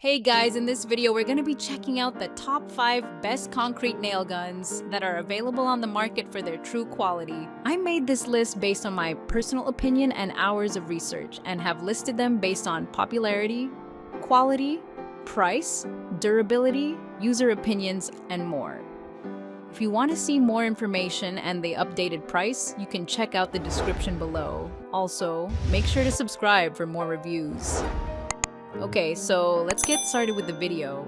Hey guys, in this video we're going to be checking out the top 5 best concrete nail guns that are available on the market for their true quality. I made this list based on my personal opinion and hours of research and have listed them based on popularity, quality, price, durability, user opinions, and more. If you want to see more information and the updated price, you can check out the description below. Also, make sure to subscribe for more reviews. Okay, so let's get started with the video.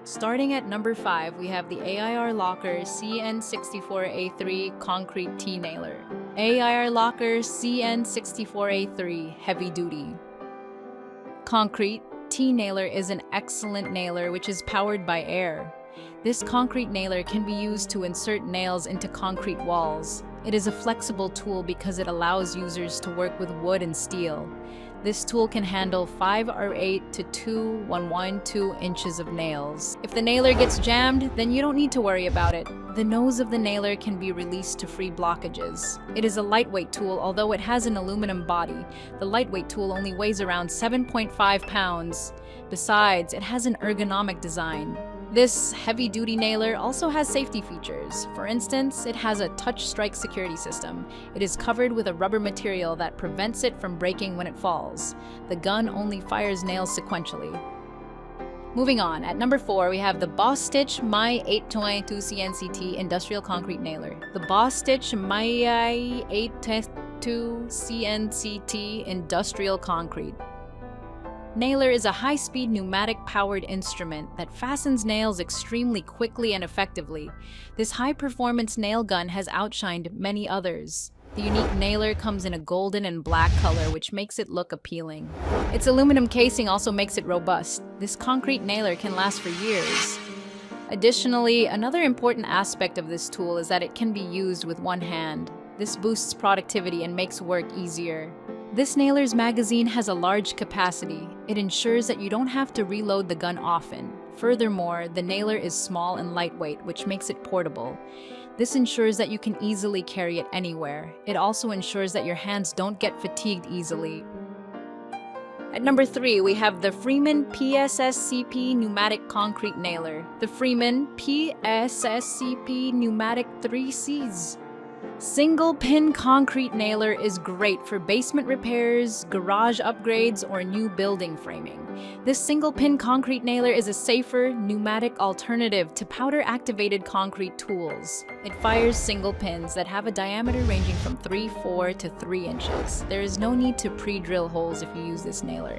Starting at number 5, we have the AIR Locker CN64 A3 Concrete T-Nailer. AIR Locker CN64 A3 Heavy Duty. Concrete T-Nailer is an excellent nailer which is powered by air. This concrete nailer can be used to insert nails into concrete walls. It is a flexible tool because it allows users to work with wood and steel. This tool can handle 5 or 8 to 2 inches of nails. If the nailer gets jammed, then you don't need to worry about it. The nose of the nailer can be released to free blockages. It is a lightweight tool, although it has an aluminum body. The lightweight tool only weighs around 7.5 pounds. Besides, it has an ergonomic design. This heavy-duty nailer also has safety features. For instance, it has a touch strike security system. It is covered with a rubber material that prevents it from breaking when it falls. The gun only fires nails sequentially. Moving on, at number 4, we have the Bostitch M82 CNCT Industrial Concrete Nailer. The Bostitch M82 CNCT Industrial Concrete Nailer is a high-speed pneumatic-powered instrument that fastens nails extremely quickly and effectively. This high-performance nail gun has outshined many others. The unique nailer comes in a golden and black color, which makes it look appealing. Its aluminum casing also makes it robust. This concrete nailer can last for years. Additionally, another important aspect of this tool is that it can be used with one hand. This boosts productivity and makes work easier. This nailer's magazine has a large capacity. It ensures that you don't have to reload the gun often. Furthermore, the nailer is small and lightweight, which makes it portable. This ensures that you can easily carry it anywhere. It also ensures that your hands don't get fatigued easily. At number 3, we have the Freeman PSSCP Pneumatic Concrete Nailer. The Freeman PSSCP Pneumatic 3Cs. Single-pin concrete nailer is great for basement repairs, garage upgrades, or new building framing. This single-pin concrete nailer is a safer, pneumatic alternative to powder-activated concrete tools. It fires single pins that have a diameter ranging from 3/4 to 3 inches. There is no need to pre-drill holes if you use this nailer.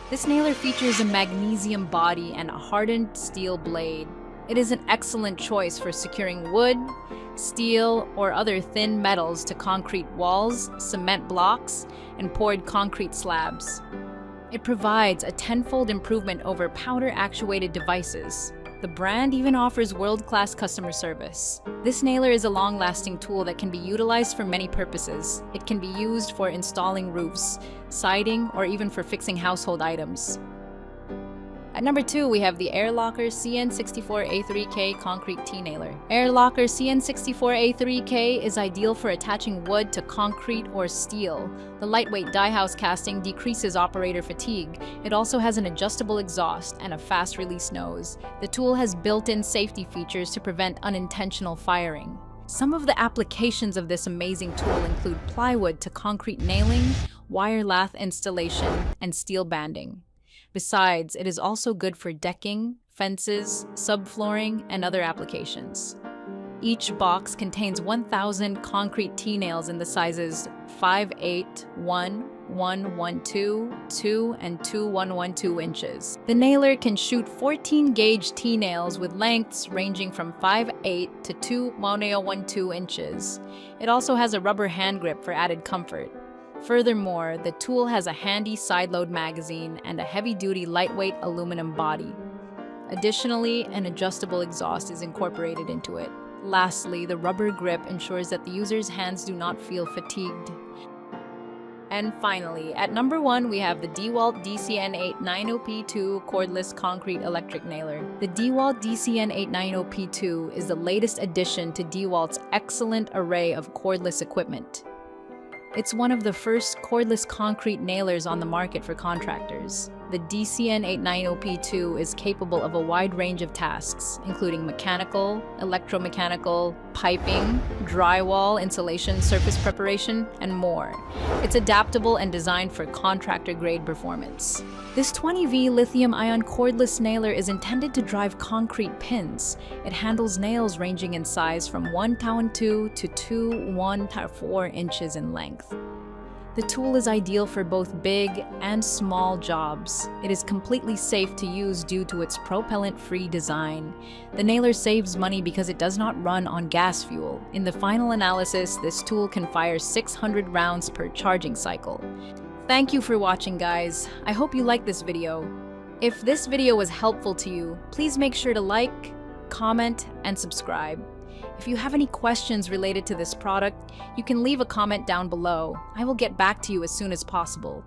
This nailer features a magnesium body and a hardened steel blade. It is an excellent choice for securing wood, steel, or other thin metals to concrete walls, cement blocks, and poured concrete slabs. It provides a tenfold improvement over powder-actuated devices. The brand even offers world-class customer service. This nailer is a long-lasting tool that can be utilized for many purposes. It can be used for installing roofs, siding, or even for fixing household items. At number 2, we have the AIR Locker CN64 A3K Concrete T-Nailer. AIR Locker CN64 A3K is ideal for attaching wood to concrete or steel. The lightweight die-house casting decreases operator fatigue. It also has an adjustable exhaust and a fast-release nose. The tool has built-in safety features to prevent unintentional firing. Some of the applications of this amazing tool include plywood to concrete nailing, wire lath installation, and steel banding. Besides, it is also good for decking, fences, subflooring, and other applications. Each box contains 1,000 concrete T-nails in the sizes 5/8, 1, 1/12, 2, and 2/112 inches. The nailer can shoot 14-gauge T-nails with lengths ranging from 5/8 to 2/112 inches. It also has a rubber hand grip for added comfort. Furthermore, the tool has a handy side-load magazine and a heavy-duty lightweight aluminum body. Additionally, an adjustable exhaust is incorporated into it. Lastly, the rubber grip ensures that the user's hands do not feel fatigued. And finally, at number 1, we have the DeWalt DCN890P2 cordless concrete electric nailer. The DeWalt DCN890P2 is the latest addition to DeWalt's excellent array of cordless equipment. It's one of the first cordless concrete nailers on the market for contractors. The DCN890P2 is capable of a wide range of tasks, including mechanical, electromechanical, piping, drywall, insulation, surface preparation, and more. It's adaptable and designed for contractor-grade performance. This 20V lithium-ion cordless nailer is intended to drive concrete pins. It handles nails ranging in size from 1/2 to 2/1/4 inches in length. The tool is ideal for both big and small jobs. It is completely safe to use due to its propellant-free design. The nailer saves money because it does not run on gas fuel. In the final analysis, this tool can fire 600 rounds per charging cycle. Thank you for watching, guys. I hope you liked this video. If this video was helpful to you, please make sure to like, comment, and subscribe. If you have any questions related to this product, you can leave a comment down below. I will get back to you as soon as possible.